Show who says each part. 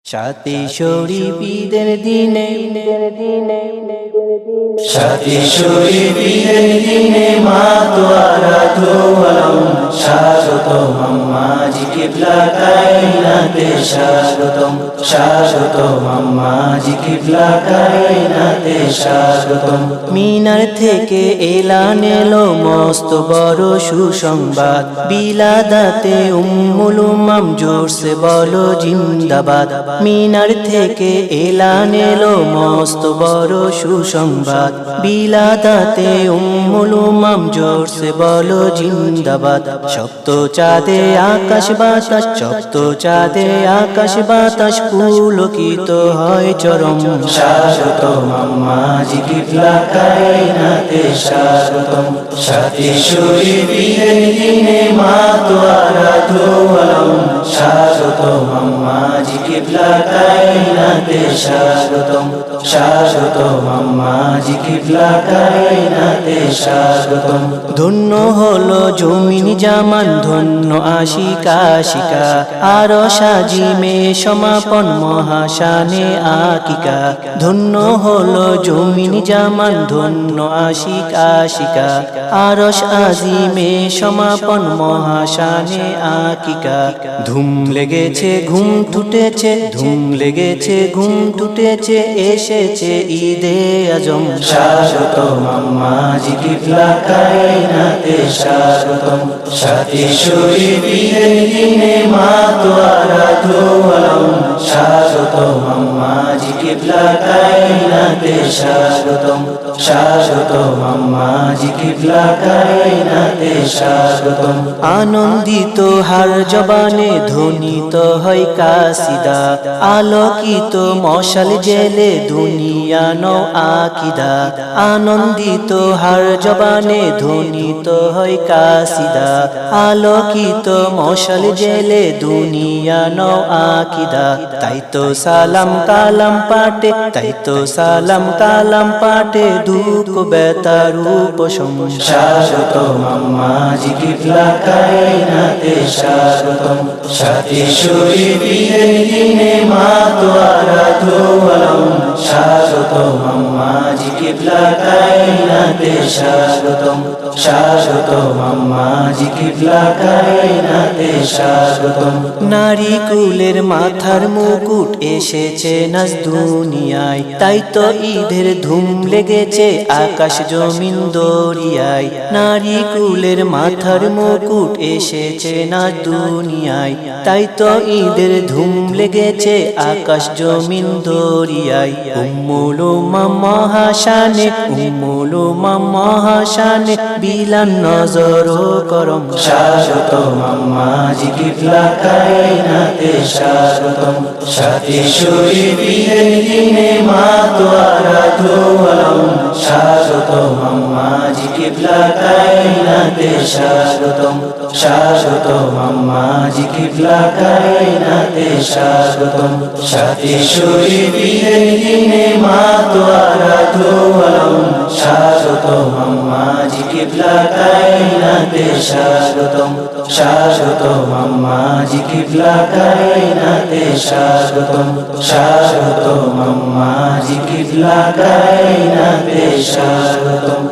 Speaker 1: সাথী শরীফ ঈদের দিনে,
Speaker 2: সাথী শরীফ ঈদের দিনে মা তোয়ারা ধোয়ালাম স্বাগতম আম্মাজি কিবলা কায়নাতে স্বাগতম স্বাগতম আম্মাজি কিবলা কায়নাতে স্বাগতম।
Speaker 1: মিনার থেকে এলান এলো মস্ত বড় সুসংবাদ, বিলাদাতে উম্মুল উমাম জোরসে বলো জিন্দাবাদ। মিনার থেকে এলান এলো মস্ত বড় সুসংবাদ, বিলাদাতে উম্মুল উমাম জোরসে বলো জিন্দাবাদ। সপ্ত চাঁদে আকাশ বাতাস, সপ্ত চাঁদে আকাশ বাতাস পুলকিত হয় চরম।
Speaker 2: স্বাগতম আম্মাজি কিবলা কায়নাতে স্বাগতম। সাথী শরীফ ঈদের দিনে মা তোয়ারা ধোয়ালাম স্বাগতম আম্মাজি কিবলা কায়নাতে স্বাগতম স্বাগতম আম্মাজি কিবলা কায়নাতে স্বাগতম।
Speaker 1: ধন্য হলো জমিন জামান, ধন্য আশিকা আশিকা, আরো সাজিমে সমাপন মহাশানে আকিকা। ধন্য হলো জমিন জামান, ধন্য আশিকা আশিকা, আরশ আজিমে সমাপন মহাশানে আকিকা। ধুম লেগেছে ঘুম টুটেছে, ধুম লেগেছে ঘুম টুটেছে, এসেছে ঈদে আজম।
Speaker 2: স্বাগতম আম্মাজি কিবলা কায়নাতে স্বাগতম। সাথী শরীফ ঈদের দিনে মা তোয়ারা ধোয়ালাম স্বাগতম আম্মাজি কিবলা কায়নাতে স্বাগতম স্বাগতম আম্মাজি কিবলা কায়নাতে স্বাগতম।
Speaker 1: আনন্দিত হার জবানে ধ্বনিত হয় কাসিদা, আলোকিত মশাল জেলে দুনিয়া নও আকিদা। আনন্দিত হার জবানে ধ্বনিত হয় কাসিদা, আলোকিত মশাল জেলে দুনিয়া নও আকিদা। তাই তো সালাম কালাম পাটে, তাই তো সালাম কালাম পাটে, দুঃখ বেতার উপশম।
Speaker 2: স্বাগতম আম্মাজি কিবলা কায়নাতে স্বাগতম। সাথী শরীফ ঈদের দিনে মা তোয়ারা ধোয়ালাম স্বাগতম আম্মাজি কিবলা কায়নাতে স্বাগতম স্বাগতম আম্মাজি কিবলা কায়নাতে স্বাগতম।
Speaker 1: নারী কুলের মাথার মুকুট এসেছে নাজ দুনিয়ায়, তাই তো ঈদের ধুম লেগেছে আকাশ জমিন দরিয়ায়। নারী কুলের মাথার মুকুট এসেছে নাজ দুনিয়ায়, তাই তো ঈদের ধুম লেগেছে আকাশ জমিন দরিয়ায়। উম্মুল উমাম মহাশানে, উম্মুল উমাম মহাশানে, বিলান নজর করম।
Speaker 2: স্বাগতম আম্মাজি কিবলা কায়নাতে স্বাগতম। সাথী শরীফ ঈদের দিনে মা তোয়ারা ধোয়ালাম স্বাগতম আম্মাজি কিবলা কায়নাতে স্বাগতম স্বাগতম আম্মাজি কিবলা কায়নাতে স্বাগতম। সাথী শরীফ ঈদের দিনে মা তোয়ারা ধোয়ালাম স্বাগতম আম্মাজি কিবলা কায়নাতে স্বাগতম স্বাগতম আম্মাজি কিবলা কায়নাতে স্বাগতম স্বাগতম আম্মাজি কিবলা কায়নাতে স্বাগতম।